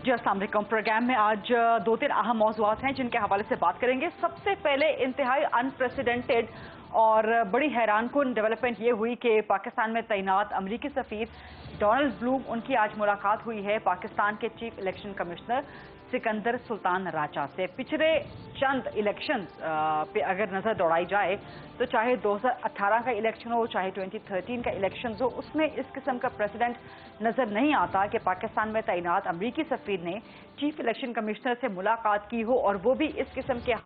जी अस्सलाम वालेकुम। प्रोग्राम में आज दो तीन अहम मौज़ूआत हैं जिनके हवाले से बात करेंगे। सबसे पहले इंतहाई अनप्रेसिडेंटेड और बड़ी हैरानकुन डेवलपमेंट ये हुई कि पाकिस्तान में तैनात अमरीकी सफ़ीर डोनाल्ड ब्लूम उनकी आज मुलाकात हुई है पाकिस्तान के chief election commissioner Sikandar Sultan राजा से। पिछले चंद इलेक्शन पे अगर नज़र दौड़ाई जाए तो चाहे 2018 का इलेक्शन हो, चाहे 2013 का इलेक्शन हो, उसमें इस किस्म का प्रेसिडेंट नज़र नहीं आता कि पाकिस्तान में तैनात अमरीकी सफ़ीर ने चीफ इलेक्शन कमिश्नर से मुलाकात की हो, और वो भी इस किस्म के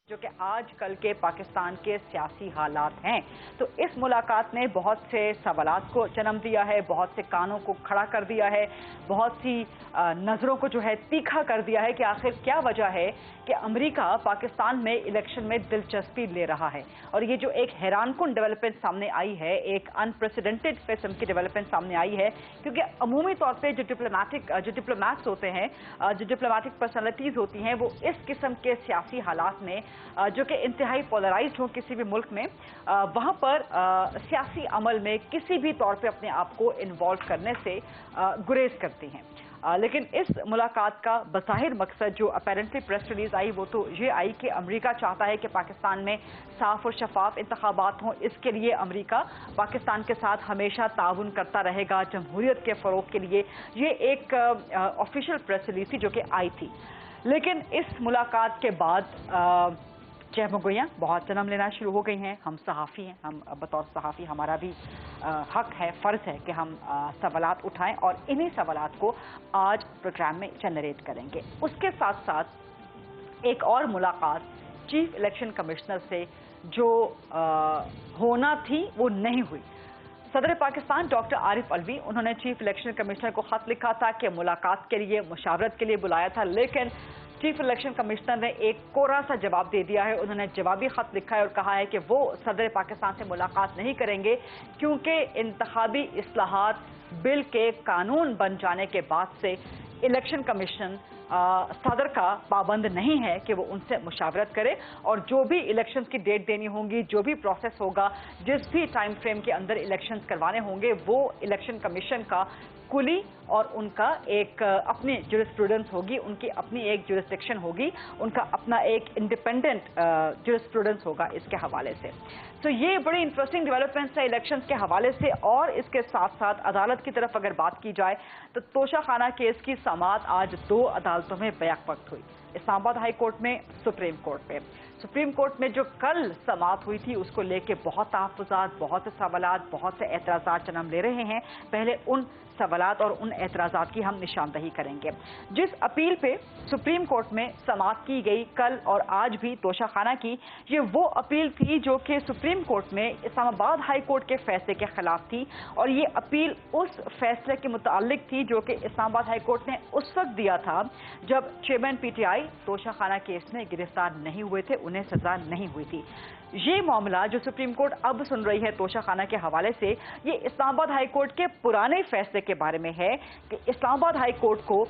जो कि आज कल के पाकिस्तान के सियासी हालात हैं। तो इस मुलाकात ने बहुत से सवालात को जन्म दिया है, बहुत से कानों को खड़ा कर दिया है, बहुत सी नज़रों को जो है तीखा कर दिया है कि आखिर क्या वजह है कि अमेरिका पाकिस्तान में इलेक्शन में दिलचस्पी ले रहा है। और ये जो एक हैरानकुन डेवलपमेंट सामने आई है, एक अनप्रेसिडेंटेड किस्म की डेवलपमेंट सामने आई है, क्योंकि अमूमी तौर पर जो डिप्लोमैट्स होते हैं, जो डिप्लोमैटिक पर्सनैलिटीज़ होती हैं, वो इस किस्म के सियासी हालात में जो कि इंतहाई पोलराइज्ड हो किसी भी मुल्क में, वहाँ पर सियासी अमल में किसी भी तौर पे अपने आप को इन्वॉल्व करने से गुरेज करती हैं। लेकिन इस मुलाकात का बज़ाहिर मकसद जो अपेरेंटली प्रेस रिलीज आई वो तो ये आई कि अमेरिका चाहता है कि पाकिस्तान में साफ और शफाफ इंतखाबात हों। इसके लिए अमेरिका पाकिस्तान के साथ हमेशा ताउन करता रहेगा जमहूरियत के फ़रोग के लिए। ये एक ऑफिशियल प्रेस रिलीज थी जो कि आई थी। लेकिन इस मुलाकात के बाद चहमगोइयाँ बहुत जन्म लेना शुरू हो गई हैं। हम सहाफ़ी हैं, हम बतौर सहाफ़ी हमारा भी हक है, फ़र्ज़ है कि हम सवालात उठाएं, और इन्हीं सवालात को आज प्रोग्राम में जनरेट करेंगे। उसके साथ साथ एक और मुलाकात चीफ इलेक्शन कमिश्नर से जो होना थी वो नहीं हुई। सदर पाकिस्तान डॉक्टर आरिफ अलवी, उन्होंने चीफ इलेक्शन कमिश्नर को खत लिखा था कि मुलाकात के लिए, मुशावरत के लिए बुलाया था, लेकिन चीफ इलेक्शन कमिश्नर ने एक कोरा सा जवाब दे दिया है। उन्होंने जवाबी खत लिखा है और कहा है कि वो सदर पाकिस्तान से मुलाकात नहीं करेंगे, क्योंकि इंतखाबी इस्लाहात बिल के कानून बन जाने के बाद से इलेक्शन कमीशन सदर का पाबंद नहीं है कि वो उनसे मुशावरत करे, और जो भी इलेक्शंस की डेट देनी होंगी, जो भी प्रोसेस होगा, जिस भी टाइम फ्रेम के अंदर इलेक्शंस करवाने होंगे, वो इलेक्शन कमीशन का कुली और उनका एक अपनी जुरिस्प्रूडेंस होगी, उनकी अपनी एक जुरिस्डिक्शन होगी, उनका अपना एक इंडिपेंडेंट जुरिस्प्रूडेंस होगा इसके हवाले से। तो ये बड़ी इंटरेस्टिंग डेवलपमेंट्स है इलेक्शंस के हवाले से। और इसके साथ साथ अदालत की तरफ अगर बात की जाए तो तोशा खाना केस की समाअत आज दो अदालतों में बैक वक्त हुई, इस्लामाबाद हाई कोर्ट में, सुप्रीम कोर्ट में। सुप्रीम कोर्ट में जो कल समाअत हुई थी उसको लेके बहुत तहफ़्फ़ुज़ात, बहुत से सवालात, बहुत से एतराज़ात जन्म ले रहे हैं। पहले उन सवालात और उन एतराज़ात की हम निशानदही करेंगे। जिस अपील पे सुप्रीम कोर्ट में समाअत की गई कल और आज भी तोशा खाना की, ये वो अपील थी जो कि सुप्रीम कोर्ट में इस्लामाबाद हाई कोर्ट के फैसले के खिलाफ थी, और ये अपील उस फैसले के मुताल्लिक थी जो कि इस्लामाबाद हाई कोर्ट ने उस वक्त दिया था जब चेयरमैन पीटीआई तोशा खाना केस में गिरफ्तार नहीं हुए थे, उन्हें सजा नहीं हुई थी। ये मामला जो सुप्रीम कोर्ट अब सुन रही है तोशा खाना के हवाले से, ये इस्लामाबाद हाई कोर्ट के पुराने फैसले के बारे में है कि इस्लामाबाद हाई कोर्ट को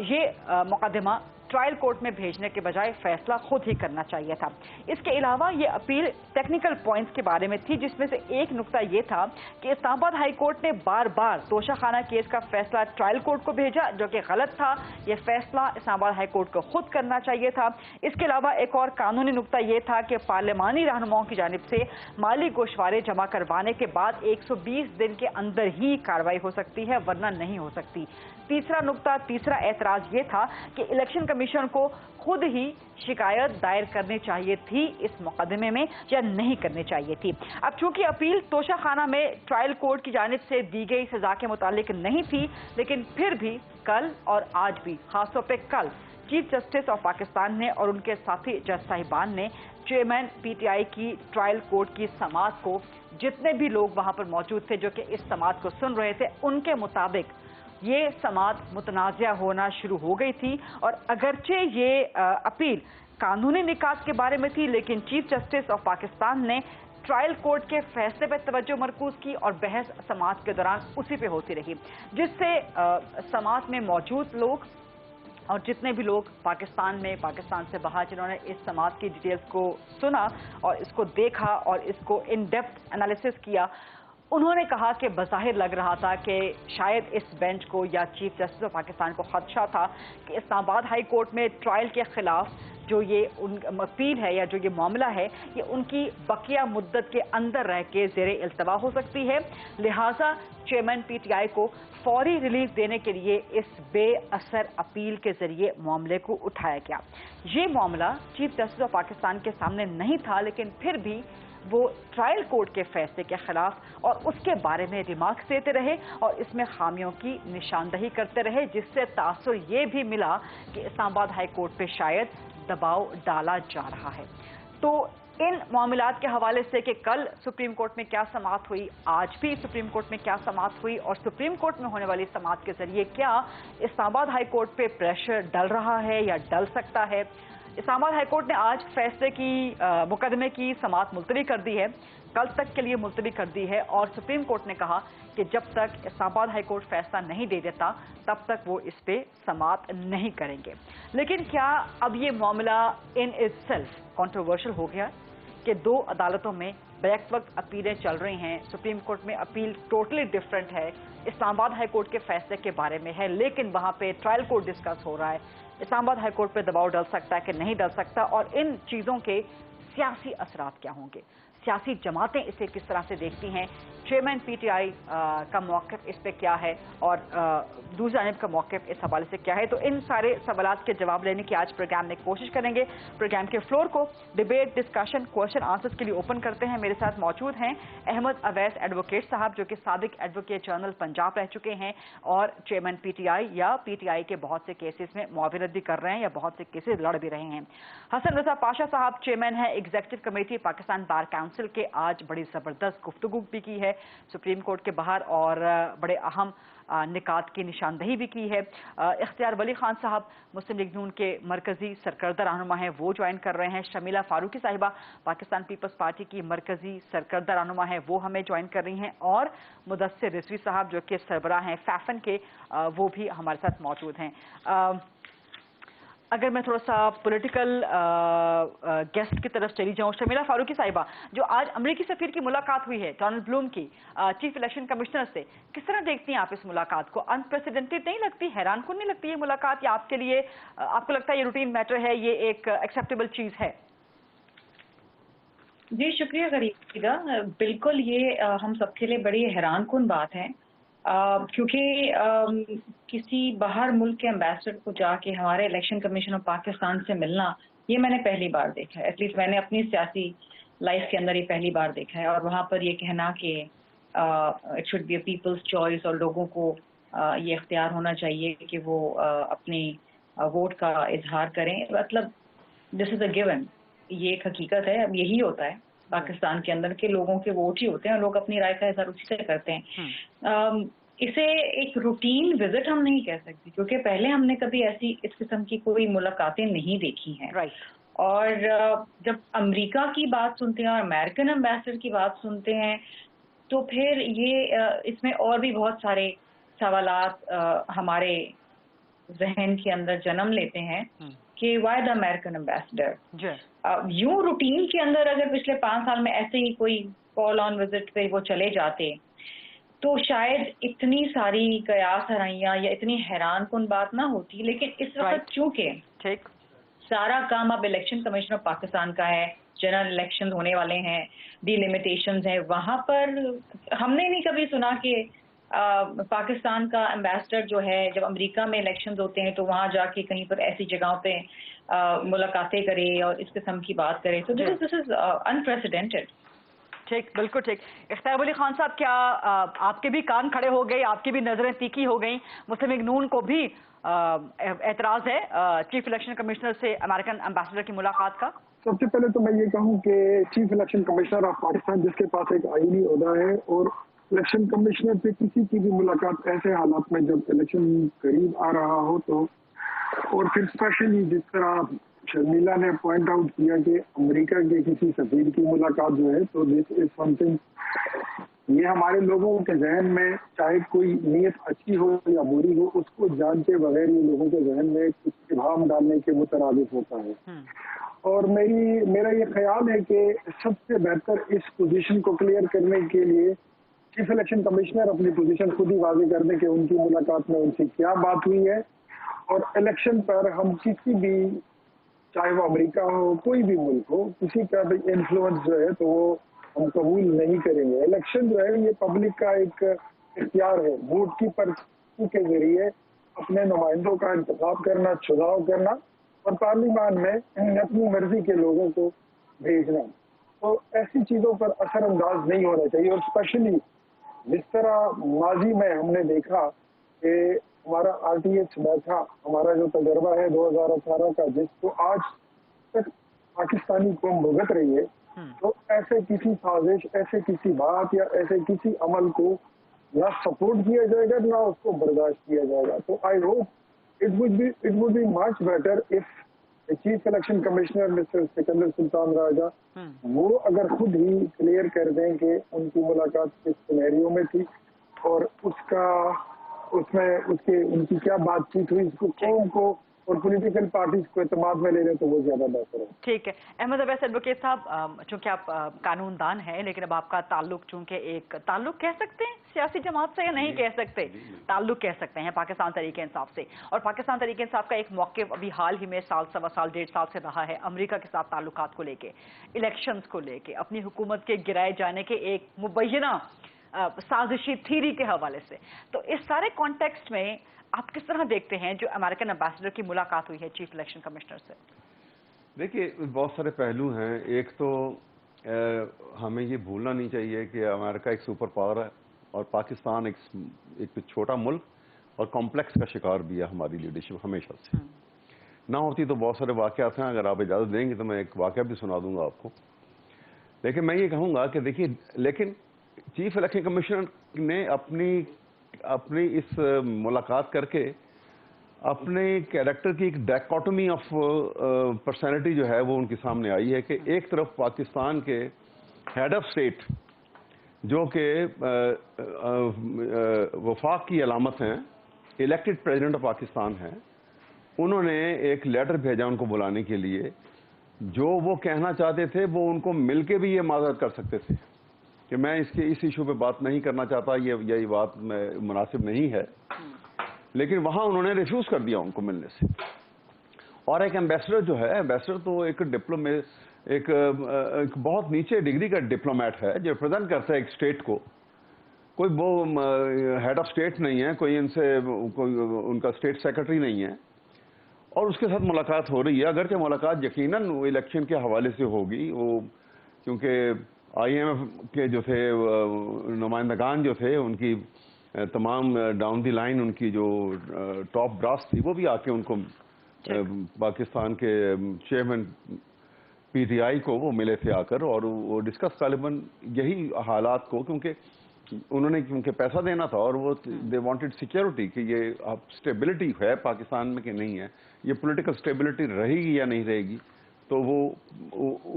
ये मुकदमा ट्रायल कोर्ट में भेजने के बजाय फैसला खुद ही करना चाहिए था। इसके अलावा ये अपील टेक्निकल पॉइंट्स के बारे में थी, जिसमें से एक नुक्ता ये था कि इस्लामाबाद हाई कोर्ट ने बार बार तोशा खाना केस का फैसला ट्रायल कोर्ट को भेजा, जो कि गलत था। यह फैसला इस्लामाबाद हाई कोर्ट को खुद करना चाहिए था। इसके अलावा एक और कानूनी नुक्ता ये था कि पार्लिमानी रहनुमाओं की जानिब से माली गोशवारे जमा करवाने के बाद 120 दिन के अंदर ही कार्रवाई हो सकती है, वरना नहीं हो सकती। तीसरा एतराज ये था कि इलेक्शन कमीशन को खुद ही शिकायत दायर करनी चाहिए थी इस मुकदमे में, या नहीं करनी चाहिए थी। अब चूंकि अपील तोशा खाना में ट्रायल कोर्ट की जानिब से दी गई सजा के मुतालिक नहीं थी, लेकिन फिर भी कल और आज भी, खासतौर पर कल, चीफ जस्टिस ऑफ पाकिस्तान ने और उनके साथी जज साहिबान ने चेयरमैन पीटीआई की ट्रायल कोर्ट की समाअत को, जितने भी लोग वहां पर मौजूद थे जो कि इस समाअत को सुन रहे थे, उनके मुताबिक ये समाअत मुतनाज़िया होना शुरू हो गई थी। और अगरचे ये अपील कानूनी निकात के बारे में थी, लेकिन चीफ जस्टिस ऑफ पाकिस्तान ने ट्रायल कोर्ट के फैसले पर तवज्जो मरकूज की और बहस समाअत के दौरान उसी पे होती रही, जिससे समाअत में मौजूद लोग और जितने भी लोग पाकिस्तान में, पाकिस्तान से बाहर, जिन्होंने इस समाअत की डिटेल्स को सुना और इसको देखा और इसको इन डेप्थ एनालिसिस किया, उन्होंने कहा कि बज़ाहिर लग रहा था कि शायद इस बेंच को या चीफ जस्टिस ऑफ पाकिस्तान को खदशा था कि इस्लामाबाद हाई कोर्ट में ट्रायल के खिलाफ जो ये अपील है या जो ये मामला है ये उनकी बकिया मुद्दत के अंदर रह के ज़ेरे इल्तवा हो सकती है। लिहाजा चेयरमैन पीटीआई को फौरी रिलीफ देने के लिए इस बेअसर अपील के जरिए मामले को उठाया गया। ये मामला चीफ जस्टिस ऑफ पाकिस्तान के सामने नहीं था, लेकिन फिर भी वो ट्रायल कोर्ट के फैसले के खिलाफ और उसके बारे में रिमार्क्स देते रहे और इसमें खामियों की निशानदही करते रहे, जिससे तासुर ये भी मिला कि इस्लामाबाद हाई कोर्ट पे शायद दबाव डाला जा रहा है। तो इन मामलात के हवाले से कि कल सुप्रीम कोर्ट में क्या समाअत हुई, आज भी सुप्रीम कोर्ट में क्या समाअत हुई और सुप्रीम कोर्ट में होने वाली समाअत के जरिए क्या इस्लामाबाद हाई कोर्ट पे प्रेशर डल रहा है या डल सकता है। इस्लामाबाद हाई कोर्ट ने आज फैसले की मुकदमे की समाअत मुलतवी कर दी है, कल तक के लिए मुलतवी कर दी है और सुप्रीम कोर्ट ने कहा कि जब तक इस्लामाबाद हाई कोर्ट फैसला नहीं दे देता तब तक वो इस पे समाअत नहीं करेंगे। लेकिन क्या अब ये मामला इन इटसेल्फ कंट्रोवर्शियल हो गया कि दो अदालतों में बैक वक्त अपीलें चल रही हैं। सुप्रीम कोर्ट में अपील टोटली डिफरेंट है, इस्लामाबाद हाई कोर्ट के फैसले के बारे में है, लेकिन वहां पे ट्रायल कोर्ट डिस्कस हो रहा है। इस्लामाबाद हाई कोर्ट पे दबाव डल सकता है कि नहीं डल सकता और इन चीज़ों के सियासी असरात क्या होंगे, सियासी जमातें इसे किस तरह से देखती हैं, चेयरमैन पीटीआई का मौक़िफ़ इस पे क्या है और दूसरी जानिब का मौक़िफ़ इस हवाले से क्या है। तो इन सारे सवालात के जवाब लेने की आज प्रोग्राम में कोशिश करेंगे। प्रोग्राम के फ्लोर को डिबेट, डिस्कशन, क्वेश्चन आंसर्स के लिए ओपन करते हैं। मेरे साथ मौजूद हैं अहमद अवैस एडवोकेट साहब, जो कि साबिक एडवोकेट जनरल पंजाब रह चुके हैं और चेयरमैन पीटीआई या पीटीआई के बहुत से केसेस में मुआविनत भी कर रहे हैं या बहुत से केसेस लड़ भी रहे हैं। हसन रजा पाशा साहब चेयरमैन है executive committee Pakistan bar council के, आज बड़ी ज़बरदस्त गुफ्तगू भी की है सुप्रीम कोर्ट के बाहर और बड़े अहम निकात की निशानदही भी की है। इख्तियार वली खान साहब मुस्लिम लीग नून के मरकजी सरकर्दा रहनुमा हैं, वो ज्वाइन कर रहे हैं। शमीला फारूकी साहिबा पाकिस्तान पीपल्स पार्टी की मरकजी सरकर्दा रहनुमा है, वो हमें ज्वाइन कर रही हैं और मुदस्सिर रिजवी साहब जो कि सरबराह हैं फैफन के, वो भी हमारे साथ मौजूद हैं। अगर मैं थोड़ा सा पॉलिटिकल गेस्ट की तरफ चली जाऊं, शमीला फारूकी साहिबा, जो आज अमेरिकी सफीर की मुलाकात हुई है डोनाल्ड ब्लूम की चीफ इलेक्शन कमिश्नर से, किस तरह देखती हैं आप इस मुलाकात को? अनप्रेसिडेंटेड नहीं लगती, हैरान कुन नहीं लगती ये मुलाकात, या आपके लिए आपको लगता है ये रूटीन मैटर है, ये एक एक्सेप्टेबल चीज है? जी शुक्रिया गरीदा, बिल्कुल ये हम सबके लिए बड़ी हैरान कुन बात है क्योंकि किसी बाहर मुल्क के एम्बेसडर को जाके हमारे इलेक्शन कमीशन ऑफ पाकिस्तान से मिलना, ये मैंने पहली बार देखा है। एटलीस्ट मैंने अपनी सियासी लाइफ के अंदर ये पहली बार देखा है और वहाँ पर ये कहना कि it should be a people's choice और लोगों को ये इख्तियार होना चाहिए कि वो अपनी वोट का इजहार करें, मतलब दिस इज़ अ गिवन, ये एक हकीकत है। अब यही होता है पाकिस्तान के अंदर के लोगों के वोट ही होते हैं और लोग अपनी राय का इजहार उसी से करते हैं। इसे एक रूटीन विजिट हम नहीं कह सकते क्योंकि पहले हमने कभी ऐसी इस किस्म की कोई मुलाकातें नहीं देखी हैं। और जब अमेरिका की बात सुनते हैं और अमेरिकन एम्बेसडर की बात सुनते हैं तो फिर ये इसमें और भी बहुत सारे सवालात हमारे जहन के अंदर जन्म लेते हैं कि वाई द अमेरिकन एम्बेसडर। यूं रूटीन के अंदर अगर पिछले 5 साल में ऐसे ही कोई कॉल ऑन विजिट पे वो चले जाते तो शायद इतनी सारी कयास हराइयाँ या इतनी हैरान कुन बात ना होती। लेकिन इस वक्त चूंकि सारा काम अब इलेक्शन कमीशन ऑफ पाकिस्तान का है, जनरल इलेक्शन होने वाले हैं, डिलिमिटेशंस हैं, वहां पर हमने नहीं कभी सुना कि पाकिस्तान का एम्बेसडर जो है जब अमेरिका में इलेक्शंस होते हैं तो वहां जाके कहीं पर ऐसी जगहों पे मुलाकातें करे और इस किस्म की बात करे। तो दिस इज अनप्रेसिडेंटेड। ठीक, बिल्कुल ठीक। इख्तियार वली खान साहब, क्या आपके भी कान खड़े हो गए, आपकी भी नजरें तीखी हो गई? मुस्लिम लीग नून को भी एतराज है चीफ इलेक्शन कमिश्नर से अमेरिकन एम्बेसडर की मुलाकात का? सबसे पहले तो मैं ये कहूँ कि chief election commissioner of Pakistan जिसके पास एक आईनी ओहदा है और इलेक्शन कमिश्नर से किसी की भी मुलाकात ऐसे हालात में जब इलेक्शन करीब आ रहा हो तो, और फिर स्पेशली जिस तरह शर्मिला ने पॉइंट आउट किया कि अमेरिका के किसी सफीर की मुलाकात जो है, तो दिस इज समथिंग, ये हमारे लोगों के जहन में चाहे कोई नीयत अच्छी हो या बुरी हो उसको जानते बगैर ये लोगों के जहन में कुछ इबाम डालने के मुतरादिफ होता है। और मेरा ये ख्याल है कि सबसे बेहतर इस पोजीशन को क्लियर करने के लिए चीफ इलेक्शन कमिश्नर अपनी पोजीशन खुद ही वाजे कर दें कि उनकी मुलाकात में उनसे क्या बात हुई है, और इलेक्शन पर हम किसी भी, चाहे वो अमेरिका हो कोई भी मुल्क हो, किसी का भी इन्फ्लुएंस जो है तो वो हम कबूल नहीं करेंगे। इलेक्शन जो है ये पब्लिक का एक इख्तियार है, वोट की पर्ची के जरिए अपने नुमाइंदों का इंतखाब करना, चुनाव करना और पार्लियामान में अपनी मर्जी के लोगों को भेजना। तो ऐसी चीजों पर असरअंदाज नहीं होना चाहिए। और स्पेशली जिस तरह माजी में हमने देखा कि हमारा RTH बैठा, हमारा जो तजर्बा है 2018 का, जिसको आज तक पाकिस्तानी कौम भुगत रही है, तो ऐसे किसी साजिश, ऐसे किसी बात या ऐसे किसी अमल को ना सपोर्ट किया जाएगा ना उसको बर्दाश्त किया जाएगा। तो I hope it would be much better if chief election commissioner mister Sikandar Sultan Raja वो अगर खुद ही क्लियर कर दें कि उनकी मुलाकात किस सिनेरियो में थी और उनकी क्या बातचीत हुई, इसको कौम को और पॉलिटिकल पार्टीज को एतमाद में ले लें तो वो ज्यादा बेहतर है। ठीक है। अहमद अवैस एडवोकेट साहब, चूंकि आप कानूनदान हैं, लेकिन अब आपका ताल्लुक चूंकि एक ताल्लुक कह सकते हैं सियासी जमात से या नहीं कह सकते, ताल्लुक कह सकते हैं पाकिस्तान तहरीक इंसाफ से, और पाकिस्तान तहरीक इंसाफ का एक मौक़िफ़ अभी हाल ही में साल, सवा साल, 1.5 साल से रहा है अमेरिका के साथ ताल्लुकात को लेके, इलेक्शंस को लेके, अपनी हुकूमत के गिराए जाने के एक मुबैना साजिशी थीरी के हवाले से। तो इस सारे कॉन्टेक्स्ट में आप किस तरह देखते हैं जो अमेरिकन एम्बेसडर की मुलाकात हुई है चीफ इलेक्शन कमिश्नर से? देखिए, बहुत सारे पहलू हैं। एक तो हमें ये भूलना नहीं चाहिए कि अमेरिका एक सुपर पावर है और पाकिस्तान एक छोटा मुल्क और कॉम्प्लेक्स का शिकार भी है हमारी लीडरशिप हमेशा से। ना होती तो बहुत सारे वाक़यात हैं, अगर आप इजाज़त देंगे तो मैं एक वाक़या भी सुना दूंगा आपको। लेकिन मैं ये कहूँगा कि देखिए, लेकिन चीफ इलेक्शन कमिश्नर ने अपनी इस मुलाकात करके अपने कैरेक्टर की एक डायकोटोमी ऑफ पर्सनैलिटी जो है वो उनके सामने आई है कि एक तरफ पाकिस्तान के हेड ऑफ स्टेट जो कि वफाक की अलामत हैं, इलेक्टेड प्रेसिडेंट ऑफ पाकिस्तान हैं, उन्होंने एक लेटर भेजा उनको बुलाने के लिए। जो वो कहना चाहते थे वो उनको मिलके भी ये माजरत कर सकते थे कि मैं इस इशू पे बात नहीं करना चाहता, यही बात मुनासिब नहीं है, लेकिन वहां उन्होंने रिफ्यूज कर दिया उनको मिलने से। और एक एम्बेसडर जो है, एम्बेसडर तो एक बहुत नीचे डिग्री का डिप्लोमेट है जो रिप्रेजेंट करता है एक स्टेट को। कोई वो हेड ऑफ स्टेट नहीं है, कोई उनका स्टेट सेक्रेटरी नहीं है, और उसके साथ मुलाकात हो रही है। अगरचे मुलाकात यकीनन वो इलेक्शन के हवाले से होगी, वो क्योंकि IMF के जो थे नुमाइंदगान जो थे, उनकी तमाम डाउन दी लाइन उनकी जो टॉप ब्रास थी वो भी आके उनको पाकिस्तान के चेयरमैन PTI को वो मिले थे आकर, और वो डिस्कस गालिबन यही हालात को, क्योंकि पैसा देना था और वो दे वांटेड सिक्योरिटी कि ये अब स्टेबिलिटी है पाकिस्तान में कि नहीं है, ये पॉलिटिकल स्टेबिलिटी रहेगी या नहीं रहेगी। तो वो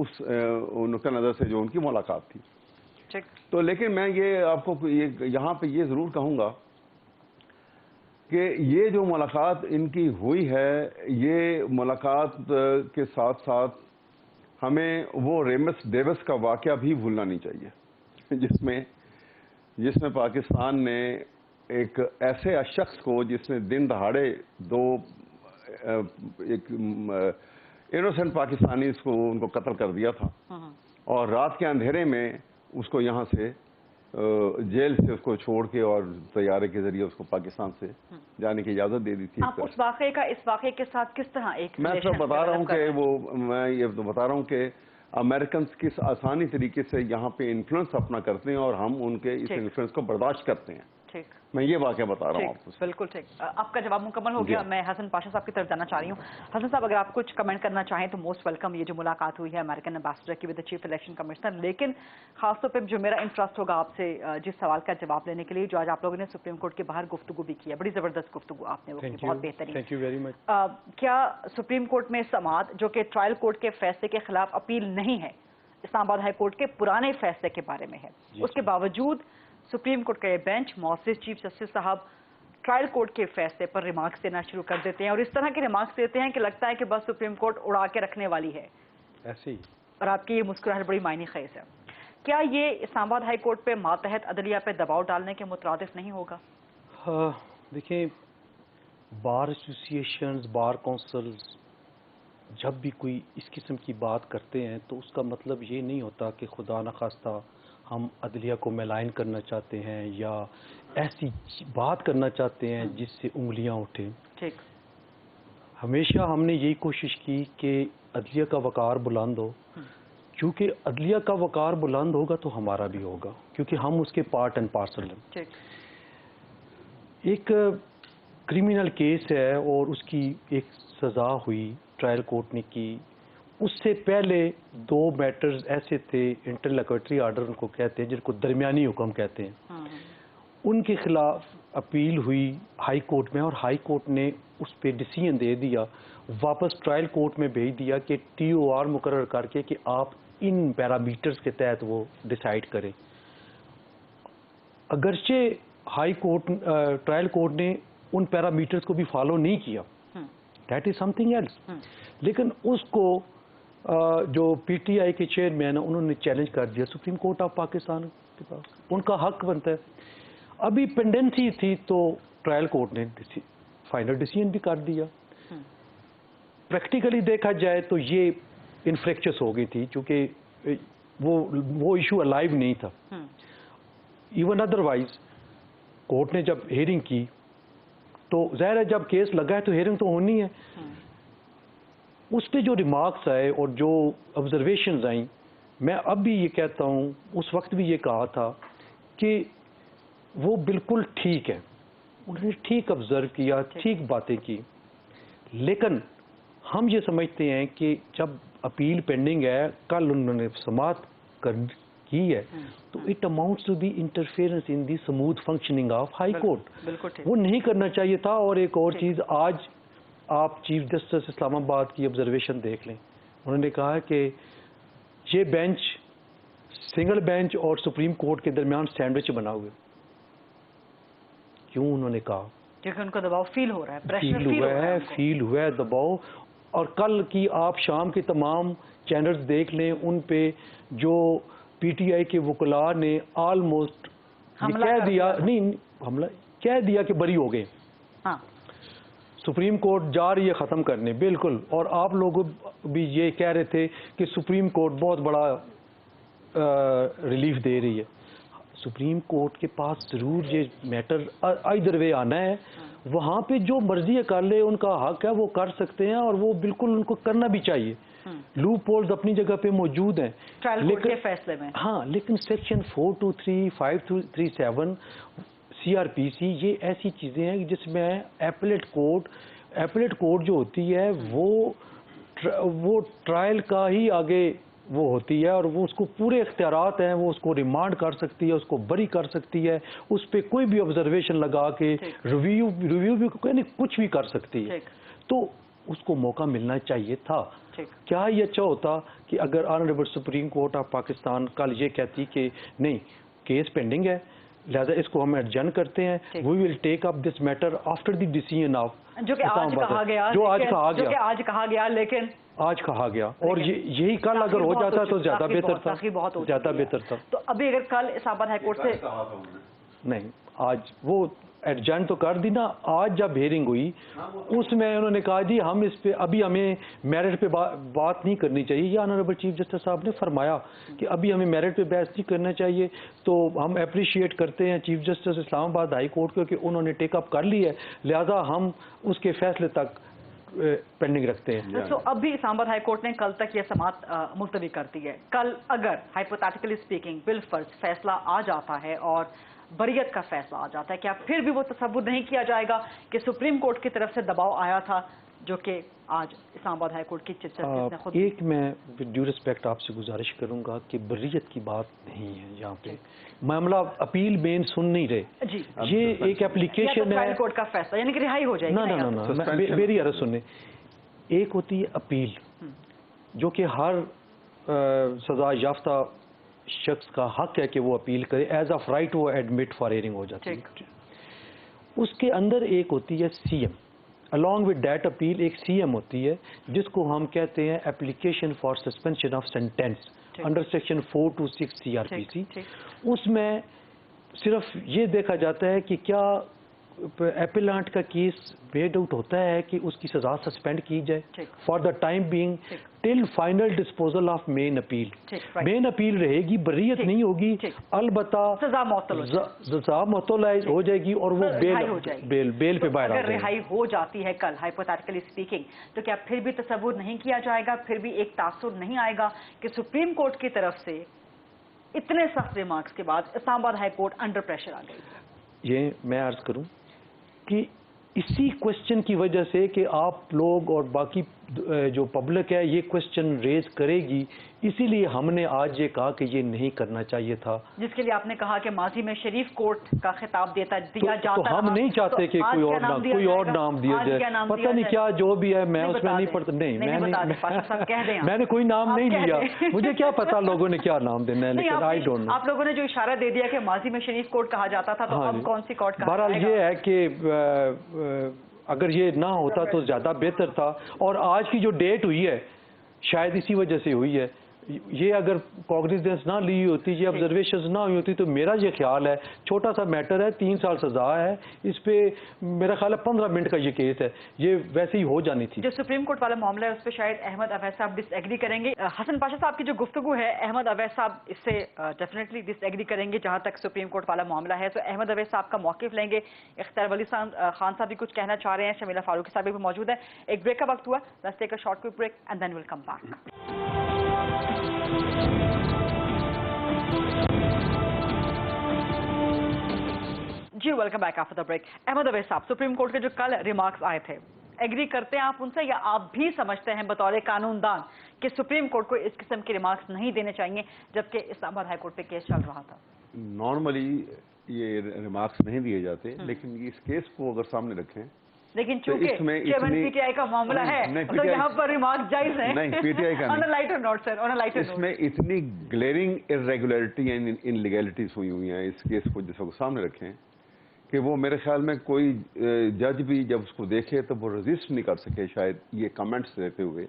उस नुक्ता नज़र से जो उनकी मुलाकात थी। तो लेकिन मैं ये आपको यहाँ पे ये ज़रूर कहूँगा कि ये जो मुलाकात इनकी हुई है, ये मुलाकात के साथ साथ हमें वो रेमस डेविस का वाक़या भी भूलना नहीं चाहिए, जिसमें पाकिस्तान ने एक ऐसे शख्स को जिसने दिन दहाड़े एक इनोसेंट पाकिस्तानी को उनको कत्ल कर दिया था, और रात के अंधेरे में उसको यहाँ से जेल से उसको छोड़ के और तैयारे के जरिए उसको पाकिस्तान से जाने की इजाज़त दे दी थी। आप उस वाक़े का इस वाक़े के साथ किस तरह एक मैं तो बता रहा हूँ कि मैं ये तो बता रहा हूँ कि अमेरिकन किस आसानी तरीके से यहाँ पे इन्फ्लुएंस अपना करते हैं और हम उनके इस इन्फ्लुएंस को बर्दाश्त करते हैं। ठीक, मैं ये वाक़या बता रहा हूँ आपको। बिल्कुल ठीक। आपका जवाब मुकम्मल हो गया। मैं हसन पाशा साहब की तरफ जाना चाह रही हूँ। हसन साहब, अगर आप कुछ कमेंट करना चाहें तो मोस्ट वेलकम। ये जो मुलाकात हुई है अमेरिकन एम्बेसडर की with the chief election commissioner, लेकिन खासतौर पर जो मेरा इंटरेस्ट होगा आपसे जिस सवाल का जवाब लेने के लिए, जो आज आप लोगों ने सुप्रीम कोर्ट के बाहर गुफ्तगू भी की है, बड़ी ज़बरदस्त गुफ्तगू आपने वो की, बहुत बेहतरीन। Thank you very much. क्या सुप्रीम कोर्ट में समाअत, जो कि ट्रायल कोर्ट के फैसले के खिलाफ अपील नहीं है, इस्लामाबाद हाई कोर्ट के पुराने फैसले के बारे में है, उसके बावजूद सुप्रीम कोर्ट का ये बेंच मौजूद चीफ जस्टिस साहब ट्रायल कोर्ट के फैसले पर रिमार्क्स देना शुरू कर देते हैं, और इस तरह के रिमार्क्स देते हैं कि लगता है कि बस सुप्रीम कोर्ट उड़ा के रखने वाली है। ऐसे ही। और आपकी ये मुस्कुराहट बड़ी मायने खेज है। کیا یہ اسلام آباد ہائی کورٹ پہ ماتحت عدلیہ پہ دباؤ ڈالنے کے مترادف نہیں ہوگا؟ دیکھیں، بار ایسوسیشنز، بار کونسلز جب بھی کوئی اس قسم کی بات کرتے ہیں تو اس کا مطلب یہ نہیں ہوتا کہ خدا نخواستہ ہم عدلیہ کو میلائن کرنا چاہتے ہیں یا ایسی بات کرنا چاہتے ہیں جس سے انگلیاں اٹھیں۔ ٹھیک، ہمیشہ ہم نے یہی کوشش کی کہ عدلیہ کا وقار بلند ہو، کیونکہ عدلیہ کا وقار بلند ہوگا تو ہمارا بھی ہوگا، کیونکہ ہم اس کے پارٹ اینڈ پارسل ہیں۔ ٹھیک، ایک کرمنل کیس ہے اور اس کی ایک سزا ہوئی، ٹرائل کورٹ نے کی۔ اس سے پہلے 2 میٹرز ایسے تھے، انٹرلوکیٹری آرڈر ان کو کہتے ہیں، جن کو درمیانی حکم کہتے ہیں، ان کے خلاف اپیل ہوئی ہائی کورٹ میں، اور ہائی کورٹ نے اس پہ ڈیسیژن دے دیا، واپس ٹرائل کورٹ میں بھیج دیا کہ TOR مقرر کر کے کہ آپ ان پیرامیٹرز کے تحت وہ ڈیسائیڈ کریں۔ اگرچہ ہائی کورٹ ٹرائل کورٹ نے ان پیرامیٹرز کو بھی فالو نہیں کیا، that is something else, لیکن اس کو جو PTI کے چیئرمین ہیں انہوں نے چیلنج کر دیا سپریم کورٹ آف پاکستان کے پاس، ان کا حق بنتا ہے۔ ابھی پینڈنسی تھی تو ٹرائل کورٹ نے فائنل ڈیسیژن بھی کر دیا۔ پریکٹیکلی دیکھا جائے تو یہ انفریکچس ہو گئی تھی، چونکہ وہ ایشو الائیو نہیں تھا۔ ایون ادروائز کورٹ نے جب ہیئرنگ کی تو ظاہر ہے جب کیس لگا ہے تو ہیئرنگ تو ہونی ہے۔ اس پہ جو ریمارکس آئے اور جو آبزرویشنز آئیں، میں اب بھی یہ کہتا ہوں، اس وقت بھی یہ کہا تھا کہ وہ بالکل ٹھیک ہے، انہوں نے ٹھیک آبزرو کیا، ٹھیک باتیں کی، لیکن ہم یہ سمجھتے ہیں کہ جب اپیل پینڈنگ ہے، کل انہوں نے سماعت کی ہے، تو it amounts to the interference in the smooth functioning of high court, وہ نہیں کرنا چاہیے تھا۔ اور ایک اور چیز، آج آپ چیف جسٹس اسلام آباد کی آبزرویشن دیکھ لیں، انہوں نے کہا کہ یہ بینچ سنگل بینچ اور سپریم کورٹ کے درمیان سینڈوچ بنا ہوئے۔ کیوں انہوں نے کہا؟ کیونکہ ان کو دباؤ فیل ہو رہا ہے، پریشر فیل ہوا ہے دباؤ۔ اور کل کی آپ شام کے تمام چینلز دیکھ لیں، ان پہ جو PTI کے وکلاء نے آلموسٹ کہہ دیا، نہیں حملہ کہہ دیا کہ بری ہو گئے، سپریم کورٹ جا رہی ہے ختم کرنے، بالکل۔ اور آپ لوگ بھی یہ کہہ رہے تھے کہ سپریم کورٹ بہت بڑا ریلیف دے رہی ہے۔ سپریم کورٹ کے پاس ضرور یہ میٹر ادھر وے آنا ہے، وہاں پہ جو مرضی کر لے، ان کا حق ہے، وہ کر سکتے ہیں، اور وہ بالکل ان کو کرنا بھی چاہیے۔ لوپ ہولز اپنی جگہ پہ موجود ہیں، لیکن فیصلے میں لیکن سیکشن 423 537 CRPC یہ ایسی چیزیں ہیں جس میں ایپلیٹ کورٹ جو ہوتی ہے وہ ٹرائل کا ہی آگے وہ ہوتی ہے، اور وہ اس کو پورے اختیارات ہیں، وہ اس کو ریمانڈ کر سکتی ہے، اس کو بری کر سکتی ہے، اس پہ کوئی بھی آبزرویشن لگا کے ریویو بھی کچھ بھی کر سکتی ہے۔ تو اس کو موقع ملنا چاہیے تھا۔ کیا یہ اچھا ہوتا کہ اگر honourable supreme court of Pakistan کل یہ کہتی کہ نہیں کیس پینڈنگ ہے، لہذا اس کو ہم ایڈجن کرتے ہیں، we will take up this matter after the decision of, جو کہ آج کہا گیا، لیکن آج کہا گیا، اور یہی کل اگر ہو جاتا تو زیادہ بہتر تھا۔ تو ابھی اگر کل اسلام آباد ہائی کورٹ سے نہیں، آج وہ ایڈجن تو کر دی نا، آج جب ہیئرنگ ہوئی اس میں انہوں نے کہا جی ہم اس پہ ابھی ہمیں میرٹ پہ بات نہیں کرنی چاہیے، یہ آنریبل چیف جسٹس صاحب نے فرمایا کہ ابھی ہمیں میرٹ پہ بحث نہیں کرنا چاہیے۔ تو ہم اپریشیٹ کرتے ہیں چیف جسٹس اسلام آباد ہائی کورٹ کو کہ انہوں نے ٹیک اپ کر لی ہے، لہذا ہم اس کے فیصلے تک پینڈنگ رکھتے ہیں۔ تو اب بھی اسلام آباد ہائی کورٹ نے کل تک یہ سماعت ملتوی کر دی ہے۔ کل اگر ہائپوتھیٹیکلی اسپیکنگ بالفرض فیصلہ آ جاتا ہے اور بریت کا فیصلہ آ جاتا ہے، کیا پھر بھی وہ تصور نہیں کیا جائے گا کہ سپریم کورٹ کی طرف سے دباؤ آیا تھا، جو کہ آج اسلام آباد ہائی کورٹ کی چیف جسٹس نے خود ایک میں ڈیو ریسپیکٹ آپ سے گزارش کروں گا کہ بریت کی بات نہیں ہے یہاں پہ، معاملہ اپیل مین سن نہیں رہے، جی یہ ایک اپلیکیشن ہے کورٹ کا فیصلہ، یعنی کہ رہائی ہو جائے گی۔ نہ میری عرض سنیں، ایک ہوتی ہے اپیل جو کہ ہر سزا یافتہ شخص کا حق ہے کہ وہ اپیل کرے، ایز آف رائٹ وہ ایڈمٹ فار ہیئرنگ ہو جاتی ہے۔ اس کے اندر ایک ہوتی ہے CM، along with that appeal ایک CM ہوتی ہے جس کو ہم کہتے ہیں application for suspension of sentence, under section 426 CRPC। उसमें सिर्फ ये देखा जाता है कि क्या एपिलांट का केस मेड आउट होता है कि उसकी सजा सस्पेंड की जाए for the time being till final disposal of main appeal. Main appeal रहेगी, बरीयत नहीं होगी, अलबत्ता सजा मुअत्तल हो जाएगी और वो बेल पे बाहर आ अगर रिहाई हो जाती है कल हाइपोथेटिकली स्पीकिंग, तो क्या फिर भी तसव्वुर नहीं किया जाएगा, फिर भी एक तासुर नहीं आएगा कि सुप्रीम कोर्ट की तरफ से इतने सख्त रिमार्क्स के बाद Islamabad high court under pressure आ गई? ये मैं अर्ज करूं कि इसी क्वेश्चन की वजह से कि आप लोग और बाकी जो पब्लिक है ये क्वेश्चन रेज करेगी, इसीलिए हमने आज ये कहा कि ये नहीं करना चाहिए था। जिसके लिए आपने कहा कि माजी में शरीफ कोर्ट का खिताब दिया जाता तो हम नहीं चाहते कि कोई और नाम दिया जाए, पता नहीं क्या जो भी है, मैं उसमें नहीं पढ़ता, नहीं मैंने कोई नाम नहीं लिया, मुझे क्या पता लोगों ने क्या नाम देना है, लेकिन आई डोंट नो। आप लोगों ने जो इशारा दे दिया कि माजी में शरीफ कोर्ट कहा जाता था, तो अब कौन सी कोर्ट? बहरहाल ये है कि अगर ये ना होता तो ज़्यादा बेहतर था, और आज की जो डेट हुई है शायद इसी वजह से हुई है। ये अगर कॉग्निजेंस ना ली होती, ये ऑब्जर्वेशंस ना हुई होती, तो मेरा ये ख्याल है छोटा सा मैटर है, 3 साल सजा है, इस पे मेरा ख्याल है 15 मिनट का ये केस है, ये वैसे ही हो जानी थी। जो सुप्रीम कोर्ट वाला मामला है उस पर शायद अहमद अवैस साहब डिसएग्री करेंगे। हसन पाशा साहब की जो गुफ्तगू है, अहमद अवैस साहब इससे डेफिनेटली डिसएग्री करेंगे जहां तक सुप्रीम कोर्ट वाला मामला है। तो अहमद अवैस साहब का मौकिफ लेंगे। इख्तियार वली खान साहब भी कुछ कहना चाह रहे हैं, शमीला फारूकी साहब भी मौजूद है। एक ब्रेक का वक्त हुआ, let's take a short quick break and then will come back. जी welcome back after the break. Ahmed Awais साहब, सुप्रीम कोर्ट के जो कल रिमार्क्स आए थे, एग्री करते हैं आप उनसे, या आप भी समझते हैं बतौर कानूनदान कि सुप्रीम कोर्ट को इस किस्म के रिमार्क्स नहीं देने चाहिए जबकि इस्लामाबाद हाई कोर्ट पे केस चल रहा था? नॉर्मली ये रिमार्क्स नहीं दिए जाते, लेकिन इस केस को अगर सामने रखें, लेकिन चूंकि चेयरमैन पीटीआई का मामला है तो यहाँ पर रिमार्क जायज है। नहीं, पीटीआई का on a lighter note sir, on a lighter note. इसमें इतनी ग्लेरिंग इरेगुलरिटी एंड इनलीगैलिटीज हुई हैं इस केस को जिसको सामने रखें कि वो मेरे ख्याल में कोई जज भी जब उसको देखे तो वो रेजिस्ट नहीं कर सके शायद ये कमेंट्स देते हुए।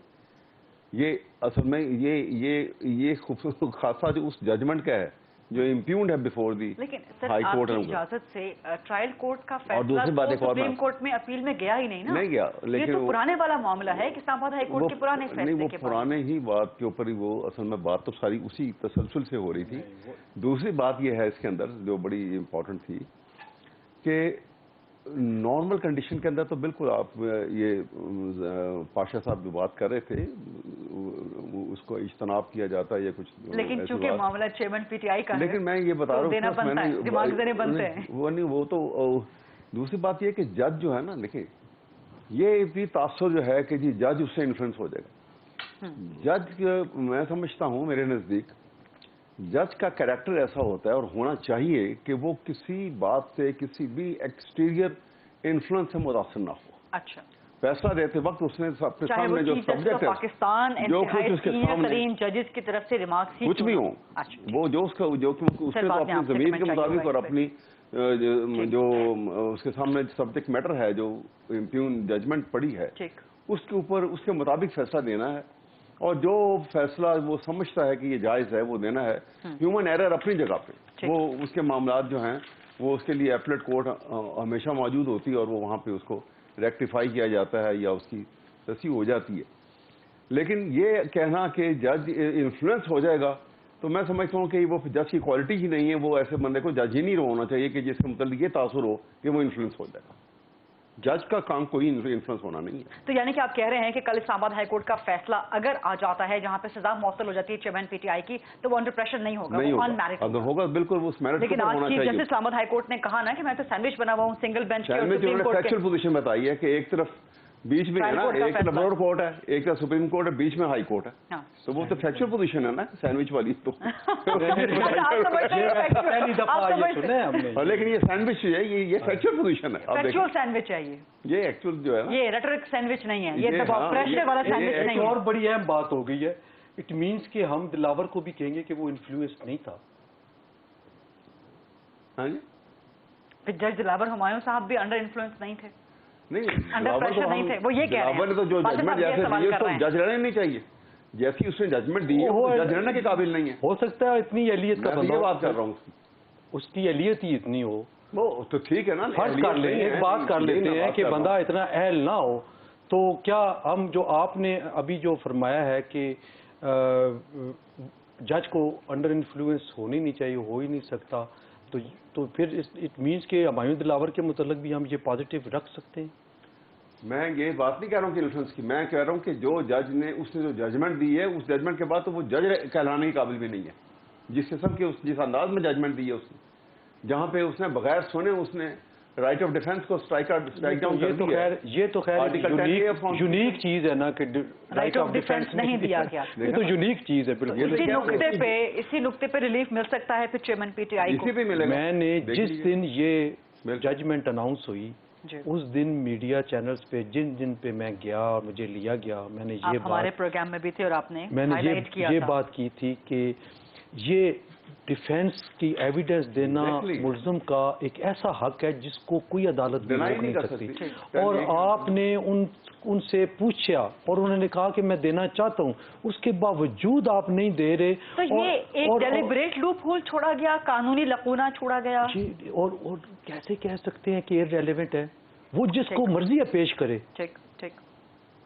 ये असल में ये खूबसूरत खासा जो उस जजमेंट का है जो इम्प्यून्ड है बिफोर दी हाई कोर्ट की इजाजत से ट्रायल कोर्ट का फैसला तो सुप्रीम कोर्ट में अपील में गया ही नहीं ना? नहीं गया, लेकिन ये तो पुराने वाला मामला है कि इस्लामाबाद हाई कोर्ट के पुराने फैसले नहीं, वो के पुराने ही बात के ऊपर ही वो असल में बात तो सारी उसी तसलसल से हो रही थी। दूसरी बात ये है इसके अंदर जो बड़ी इम्पोर्टेंट थी कि नॉर्मल कंडीशन के अंदर तो बिल्कुल आप ये पाशा साहब जो बात कर रहे थे उसको इज्तनाब किया जाता है या कुछ, लेकिन चूंकि मामला चेयरमैन पीटीआई का है, लेकिन मैं ये बता रहा हूँ वो तो दूसरी बात ये कि जज जो है ना, देखिए ये भी तासुर जो है कि जी जज उससे इन्फ्लुएंस हो जाएगा। जज मैं समझता हूँ मेरे नजदीक जज का कैरेक्टर ऐसा होता है और होना चाहिए कि वो किसी बात से किसी भी एक्सटीरियर इन्फ्लुएंस से मुतासर ना हो। अच्छा, फैसला देते वक्त उसने अपने सामने जो सब्जेक्ट है, पाकिस्तान जो कुछ उसके सामने जजेस की तरफ से रिमार्क्स ही कुछ भी हो, वो जो उसका उसने तो अपनी जमीन के मुताबिक और अपनी जो उसके सामने सब्जेक्ट मैटर है जो इम्प्यून जजमेंट पड़ी है उसके ऊपर उसके मुताबिक फैसला देना है, और जो फैसला वो समझता है कि ये जायज़ है वो देना है। ह्यूमन एरर अपनी जगह पे, वो उसके मामलात जो हैं वो उसके लिए एपलेट कोर्ट हमेशा मौजूद होती है और वो वहाँ पे उसको रेक्टिफाई किया जाता है या उसकी तस्ही हो जाती है। लेकिन ये कहना कि जज इन्फ्लुएंस हो जाएगा, तो मैं समझता हूँ कि वो जज की क्वालिटी ही नहीं है, वो ऐसे बंदे को जज ही नहीं होना चाहिए कि जिसके मतलब ये तासुर हो कि वो इन्फ्लुएंस हो जाएगा। जज का काम कोई इन्फ्लुएंस होना नहीं है। तो यानी कि आप कह रहे हैं कि कल इस्लामाबाद हाई कोर्ट का फैसला अगर आ जाता है जहां पे सजा मौसूल हो जाती है चेयरमैन पीटीआई की, तो वो अंडर प्रेशर नहीं होगा, नहीं ऑन मैरिट अगर होगा बिल्कुल वो मेरिट लेकिन आज chief justice Islamabad high court ने कहा ना कि मैं तो सैंडविच बना हुआ हूँ सिंगल बेंच के, उन्होंने फैक्चुअल पोजीशन बताई है कि एक तरफ बीच में है ना, एक तरफ लोअर कोर्ट है, एक तरफ सुप्रीम कोर्ट है, बीच में हाई कोर्ट है, तो वो तो फैक्चुअल पोजीशन है ना सैंडविच वाली। तो लेकिन ये सैंडविच है, ये फैक्चुअल पोजीशन है, फैक्चुअल सैंडविच है, ये एक्चुअल जो है ना, ये रेटरिक सैंडविच नहीं है, ये प्रेशर वाला सैंडविच नहीं है। और बड़ी अहम बात हो गई है, इट मीन्स कि हम दिलावर को भी कहेंगे कि वो इन्फ्लुएंस नहीं था। हाँ जी, फिर जज दिलावर हुमायूं साहब भी अंडर इन्फ्लुएंस नहीं थे, नहीं अंडर प्रेशर नहीं थे, वो ये कह रहे हैं। तो जो जजमेंट जैसे तो जज रहने नहीं चाहिए, जैसी उसने जजमेंट दी है वो जज रहने के काबिल नहीं है। हो सकता है इतनी अहलियत का बंदा, बात कर रहा हूँ उसकी अहलियत ही इतनी हो, वो तो ठीक है ना, फर्ज कर लें, एक बात कर लेते हैं कि बंदा इतना अहल ना हो, तो क्या हम जो आपने अभी जो फरमाया है कि जज को अंडर इन्फ्लुएंस होनी नहीं चाहिए, हो ही नहीं सकता, तो फिर इट मीन्स कि हुमायूं दिलावर के मुतल्लिक भी हम ये पॉजिटिव रख सकते हैं। मैं ये बात नहीं कह रहा हूँ कि इन्फ्लुएंस की, मैं कह रहा हूँ कि जो जज ने उसने जो जजमेंट दी है, उस जजमेंट के बाद तो वो जज कहलाने के काबिल भी नहीं है। जिस किस्म के जिस अंदाज में जजमेंट दी है उसने, जहाँ पे उसने बगैर सुने उसने राइट ऑफ डिफेंस को स्ट्राइक डाउन कर दिया। ये तो खैर यूनिक चीज है ना कि राइट ऑफ डिफेंस नहीं दिया गया। ये तो यूनिक चीज है बिल्कुल। इसी नुक्ते पे रिलीफ मिल सकता है फिर चेयरमैन पीटीआई को। मैंने जिस दिन ये जजमेंट अनाउंस हुई उस दिन मीडिया चैनल्स पे जिन पे मैं गया और मुझे लिया गया, मैंने ये बात हमारे प्रोग्राम में भी थे और आपने मैंने ये बात की थी कि ये डिफेंस की एविडेंस देना मुल्ज़िम का एक ऐसा हक है जिसको कोई अदालत भी नहीं कर सकती। और आपने उनसे पूछा और उन्होंने कहा कि मैं देना चाहता हूँ, उसके बावजूद आप नहीं दे रहे। तो ये एक डेलिब्रेट लूप होल छोड़ा गया, कानूनी लकूना छोड़ा गया। और कैसे कह सकते हैं कि इररिलेवेंट है? वो जिसको मर्जी है पेश करे। ठीक ठीक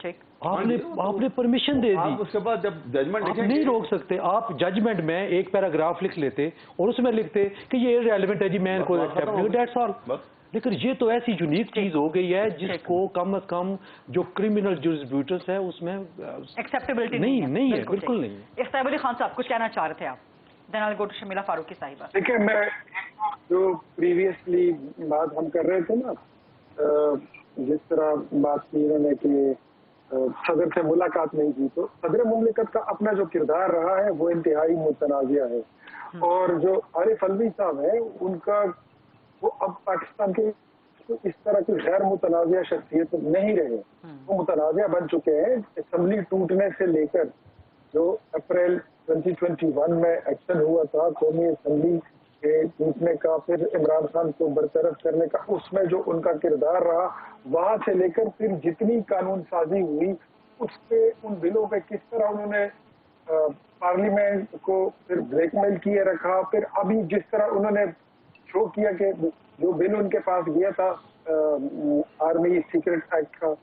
ठीक, आपने परमिशन दे दी, उसके बाद जब जजमेंट आप नहीं रोक सकते। आप जजमेंट में एक पैराग्राफ लिख लेते और उसमें लिखते कि ये इररिलेवेंट है जी, मैं इनको एक्सेप्ट नहीं, दैट्स ऑल। लेकिन ये तो ऐसी यूनिक चीज हो गई है जिसको कम अज कम जो क्रिमिनल जूरिस्प्रूडेंस है उसमें एक्सेप्टेबिलिटी नहीं है, बिल्कुल नहीं है। इफ्ताब अली खान साहब कुछ कहना चाह रहे थे आप? Then I will go to Shamila Farooqui साहिबा। देखिए, मैं जो प्रीवियसली बात हम कर रहे थे ना, जिस तरह बात की उन्होंने कि सदर से मुलाकात नहीं की, तो सदर मुमलिकत का अपना जो किरदार रहा है वो इंतहाई मुतनाज़िया है। और जो आरिफ अलवी साहब है उनका, वो अब पाकिस्तान के इस तरह की गैर मुतनाज़िया शख्सियत नहीं रहे, वो मुतनाज़िया बन चुके हैं। असम्बली टूटने से लेकर जो अप्रैल 2021 में एक्शन हुआ था कौमी असम्बली के टूटने का, फिर इमरान खान को बरतरफ करने का, उसमें जो उनका किरदार रहा, वहां से लेकर फिर जितनी कानून साजी हुई उस पे, उन बिलों पे किस तरह उन्होंने पार्लियामेंट को फिर ब्लैकमेल किए रखा, फिर अभी जिस तरह उन्होंने शो किया कि जो बिल उनके पास गया था आर्मी सीक्रेट एक्ट का,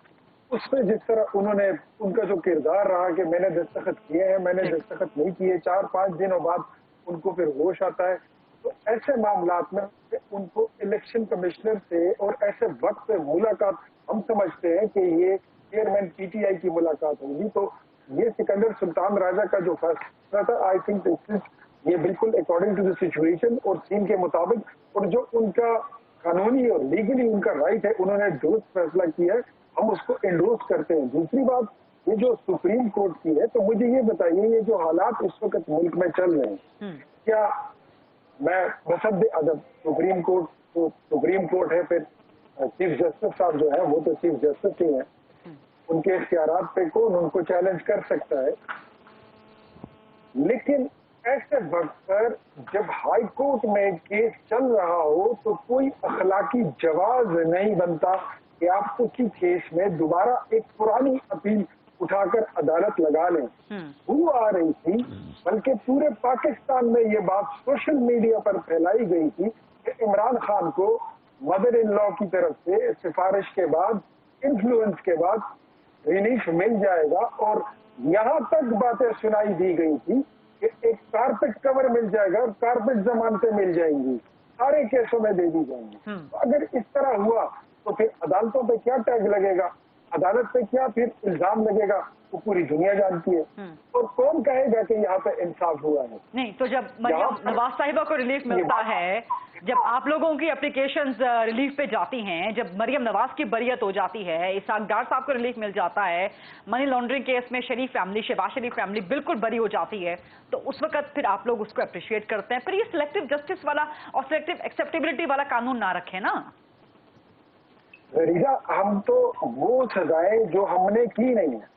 उसमें जिस तरह उन्होंने, उनका जो किरदार रहा कि मैंने दस्तखत किए हैं, मैंने दस्तखत नहीं किए, 4-5 दिनों बाद उनको फिर होश आता है। तो ऐसे मामलात में उनको इलेक्शन कमिश्नर से और ऐसे वक्त पे मुलाकात, हम समझते हैं कि ये चेयरमैन पीटीआई की मुलाकात होगी। तो ये सिकंदर सुल्तान राजा का जो फैसला था, आई थिंक ये बिल्कुल अकॉर्डिंग टू द सिचुएशन और सीन के मुताबिक, और जो उनका कानूनी और लीगली उनका राइट है, उन्होंने दुरुस्त फैसला किया है, हम उसको एंडोर्स करते हैं। दूसरी बात, ये जो सुप्रीम कोर्ट की है, तो मुझे ये बताइए, ये जो हालात इस वक्त मुल्क में चल रहे हैं, क्या मैं बसद अदब सुप्रीम कोर्ट, तो सुप्रीम कोर्ट है, फिर चीफ जस्टिस साहब जो है वो तो चीफ जस्टिस ही है, उनके इख्तियारात पे कौन उनको चैलेंज कर सकता है। लेकिन ऐसे वक्त पर जब हाई कोर्ट में केस चल रहा हो तो कोई अखलाकी जवाब नहीं बनता कि आप उसी केस में दोबारा एक पुरानी अपील उठाकर अदालत लगा लें। वो आ रही थी, बल्कि पूरे पाकिस्तान में ये बात सोशल मीडिया पर फैलाई गई थी कि इमरान खान को मदर इन लॉ की तरफ से सिफारिश के बाद, इन्फ्लुएंस के बाद रिलीफ मिल जाएगा। और यहाँ तक बातें सुनाई दी गई थी कि एक कारपेट कवर मिल जाएगा और कारपेट जमानतें मिल जाएंगी, सारे केसों में दे दी जाएंगी। तो अगर इस तरह हुआ तो फिर अदालतों पे क्या टैग लगेगा, अदालत पे क्या फिर इल्जाम लगेगा, वो पूरी दुनिया जानती है। और कौन कहेगा कि यहाँ पे इंसाफ हुआ है? नहीं, तो जब मरियम नवाज साहिबा को रिलीफ मिलता है, जब आप लोगों की एप्लीकेशंस रिलीफ पे जाती हैं, जब मरियम नवाज की बरियत हो जाती है, इसहाक डार साहब को रिलीफ मिल जाता है, मनी लॉन्ड्रिंग केस में शरीफ फैमिली, शहबाज शरीफ फैमिली बिल्कुल बरी हो जाती है, तो उस वक्त फिर आप लोग उसको अप्रिशिएट करते हैं। फिर ये सिलेक्टिव जस्टिस वाला और सिलेक्टिव एक्सेप्टेबिलिटी वाला कानून ना रखे ना। रिजा, हम तो वो सजाएं जो हमने की नहीं है,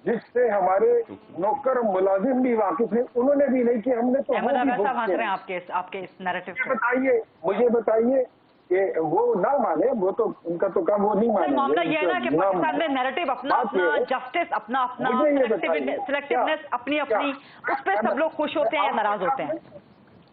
जिससे हमारे नौकर मुलाजिम भी वाकिफ हैं, उन्होंने भी नहीं की, हमने तो हंस रहे हैं आपके इस नैरेटिव पे। मुझे बताइए کہ وہ نہ مانے, وہ تو ان کا تو کام وہ نہیں مانے. معاملہ یہ ہے نا کہ پاکستان میں نیریٹو اپنا اپنا, جسٹس اپنا اپنا, سلیکٹیونیس اپنی اپنی, اس پہ سب لوگ خوش ہوتے ہیں یا ناراض ہوتے ہیں؟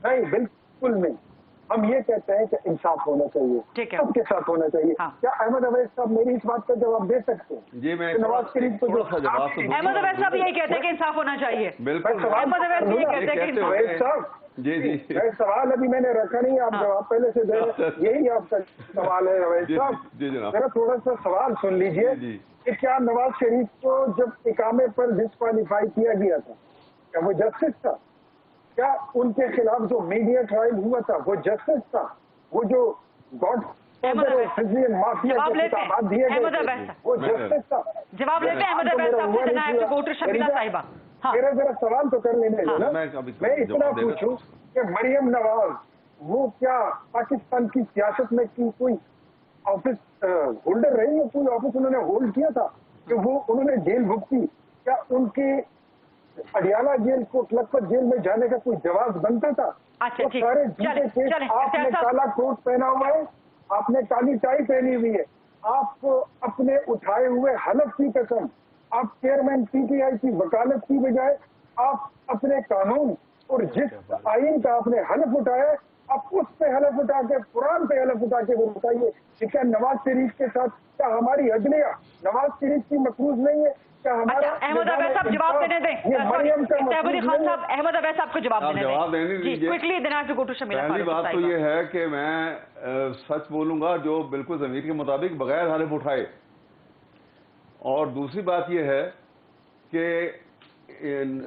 نہیں, بالکل نہیں. ہم یہ کہتے ہیں کہ انصاف ہونا چاہیے, سب کے ساتھ ہونا چاہیے. کیا احمد اویس صاحب میری اس بات کا جواب دے سکتے ہیں؟ جی میں نواز شریف کو احمد اویس صاحب یہی کہتے ہیں کہ انصاف ہونا چاہیے. بالکل احمد اویس یہ کہتے ہیں کہ اویس صاحب, جی جی سوال ابھی میں نے رکھا نہیں, آپ جواب پہلے سے دے رہے, یہی آپ کا سوال ہے اویس صاحب. جی جناب, میرا تھوڑا سا سوال سن لیجئے کہ کیا نواز شریف کو جب اقامے پر ڈسکوالیفائی کیا گیا تھا, کیا وہ جسٹس تھا؟ کیا ان کے خلاف جو میڈیا ٹرائل ہوا تھا وہ جسٹس تھا؟ وہ جو گاڈ مافیا کے خطابات دیے گئے وہ جسٹس تھا؟ جواب لیتے ہیں احمد اویس صاحب سے, جناب گو ٹو شمیلہ صاحبہ. میرا ذرا سوال تو کر لینے دینا. میں اتنا پوچھوں کہ مریم نواز وہ کیا پاکستان کی سیاست میں کی کوئی آفس ہولڈر رہی ہے, کوئی آفس انہوں نے ہولڈ کیا تھا کہ وہ انہوں نے جیل بھگتی؟ کیا ان کے اڈیالہ جیل کو لکھپت جیل میں جانے کا کوئی جواز بنتا تھا؟ سارے جھوٹے کیس, آپ نے کالا کوٹ پہنا ہوا ہے, آپ نے کالی ٹائی پہنی ہوئی ہے, آپ کو اپنے اٹھائے ہوئے حلف کی قسم, آپ چیئرمین پی ٹی آئی کی وکالت کی بجائے آپ اپنے قانون اور جس آئین کا آپ نے حلف اٹھایا, آپ اس پہ حلف اٹھا کے, قرآن پہ حلف اٹھا کے وہ بتائیے کہ کیا نواز شریف کے ساتھ, کیا ہماری عدلیہ نواز شریف کی مقروض نہیں ہے؟ احمد اویس صاحب جواب دینے دیں. صاحب علی خان صاحب, احمد اویس صاحب کو جواب دینے دیں. کوئکلی دینا ٹو گو ٹو شمیلہ. پہلی بات تو یہ ہے کہ میں سچ بولوں گا جو بالکل ضمیر کے مطابق بغیر حلف اٹھائے, اور دوسری بات یہ ہے کہ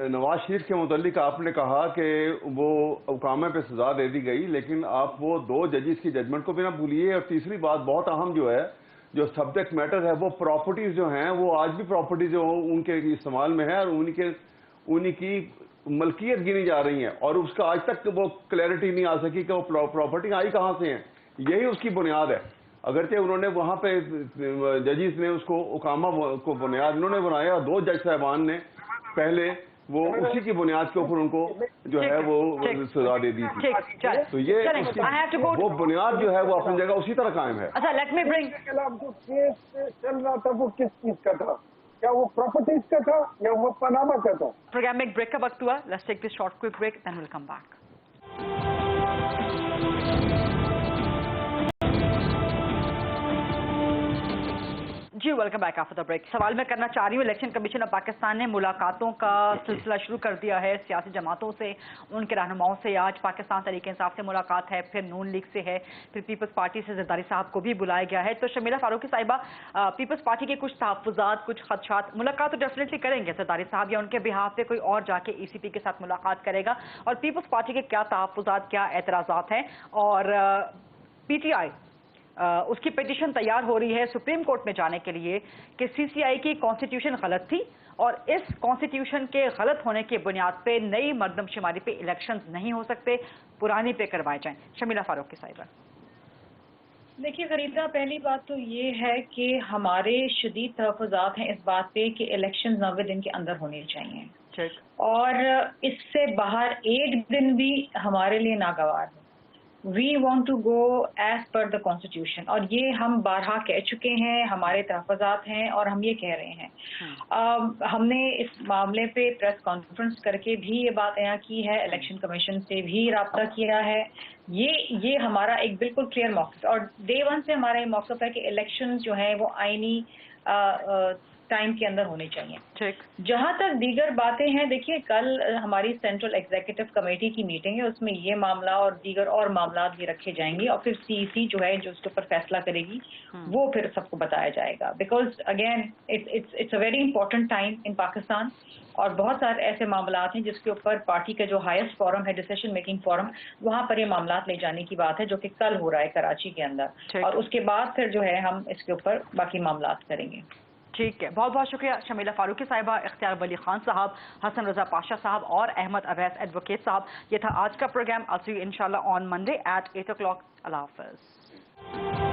نواز شریف کے متعلق آپ نے کہا کہ وہ اقامے پہ سزا دے دی گئی, لیکن آپ وہ 2 ججز کی ججمنٹ کو بھی نہ بھولیے. اور تیسری بات بہت اہم جو ہے, جو سبجیکٹ میٹر ہے, وہ پراپرٹیز جو ہیں وہ آج بھی پراپرٹیز جو ان کے استعمال میں ہے اور انہی کی ملکیت گنی جا رہی ہیں, اور اس کا آج تک وہ کلیئرٹی نہیں آ سکی کہ وہ پراپرٹی آئی کہاں سے ہیں. یہی اس کی بنیاد ہے. اگرچہ انہوں نے وہاں پہ ججز نے اس کو اقامہ کو بنیاد انہوں نے بنایا, 2 جج صاحبان نے پہلے وہ اسی کی بنیاد کے اوپر ان کو جو ہے وہ سزا دے دی تھی. تو یہ وہ بنیاد جو ہے وہ اپنی جگہ اسی طرح قائم ہے. اچھا, لیٹ می برنگ کے خلاف جو کیس چل رہا تھا وہ کس چیز کا تھا؟ کیا وہ پراپرٹیز کا تھا یا وہ پاناما کا تھا؟ پروگرام میں ایک بریک کا وقت ہوا. Let's take this short quick break then will come back. جی welcome back after the break. سوال میں کرنا چاہ رہی ہوں, الیکشن کمیشن آف پاکستان نے ملاقاتوں کا سلسلہ شروع کر دیا ہے سیاسی جماعتوں سے, ان کے رہنماؤں سے. آج پاکستان تحریک انصاف سے ملاقات ہے, پھر نون لیگ سے ہے, پھر پیپلز پارٹی سے زرداری صاحب کو بھی بلایا گیا ہے. تو شمیلہ فاروقی صاحبہ, پیپلز پارٹی کے کچھ تحفظات, کچھ خدشات, ملاقات تو ڈیفینیٹلی کریں گے زرداری صاحب, یا ان کے بہاف پہ کوئی اور جا کے ای سی پی کے ساتھ ملاقات کرے گا, اور پیپلز پارٹی کے کیا تحفظات, کیا اعتراضات ہیں, اور پی ٹی آئی اس کی پیٹیشن تیار ہو رہی ہے سپریم کورٹ میں جانے کے لیے کہ سی سی آئی کی کانسٹیٹیوشن غلط تھی, اور اس کانسٹیٹیوشن کے غلط ہونے کی بنیاد پہ نئی مردم شماری پہ الیکشنز نہیں ہو سکتے, پرانی پہ کروائے جائیں. شمیلہ فاروقی صاحبہ. دیکھیے غریبہ, پہلی بات تو یہ ہے کہ ہمارے شدید تحفظات ہیں اس بات پہ کہ الیکشن 90 دن کے اندر ہونے چاہیے, اور اس سے باہر ایک دن بھی ہمارے لیے ناگوار ہے. We want to go as per the constitution, اور یہ ہم بارہا کہہ چکے ہیں, ہمارے تحفظات ہیں, اور ہم یہ کہہ رہے ہیں. ہم نے اس معاملے پہ پریس کانفرنس کر کے بھی یہ بات بیان کی ہے, الیکشن کمیشن سے بھی رابطہ کیا ہے. یہ ہمارا ایک بالکل کلیئر موقف ہے, اور ڈے 1 سے ہمارا یہ موقف ہے کہ الیکشن جو ہیں وہ آئینی ٹائم کے اندر ہونے چاہیے. جہاں تک دیگر باتیں ہیں, دیکھیے کل ہماری سینٹرل ایگزیکٹو کمیٹی کی میٹنگ ہے, اس میں یہ معاملہ اور دیگر اور معاملات بھی رکھے جائیں گے, اور پھر سی ای سی جو ہے جو اس کے اوپر فیصلہ کرے گی وہ پھر سب کو بتایا جائے گا. Because again it's a very important time in Pakistan, اور بہت سارے ایسے معاملات ہیں جس کے اوپر پارٹی کا جو ہائیسٹ فورم ہے, ڈیسیشن میکنگ فورم, وہاں پر یہ معاملات لے جانے کی بات ہے, جو کہ کل ہو رہا ہے کراچی کے اندر, اور اس کے بعد پھر جو ہے ہم اس کے اوپر باقی معاملات کریں گے. ٹھیک ہے, بہت بہت شکریہ شمیلہ فاروقی صاحبہ, اختیار ولی خان صاحب, حسن رضا پاشا صاحب, اور احمد اویس ایڈوکیٹ صاحب. یہ تھا آج کا programme. I'll see you inshallah on Monday at 8 o'clock. اللہ حافظ.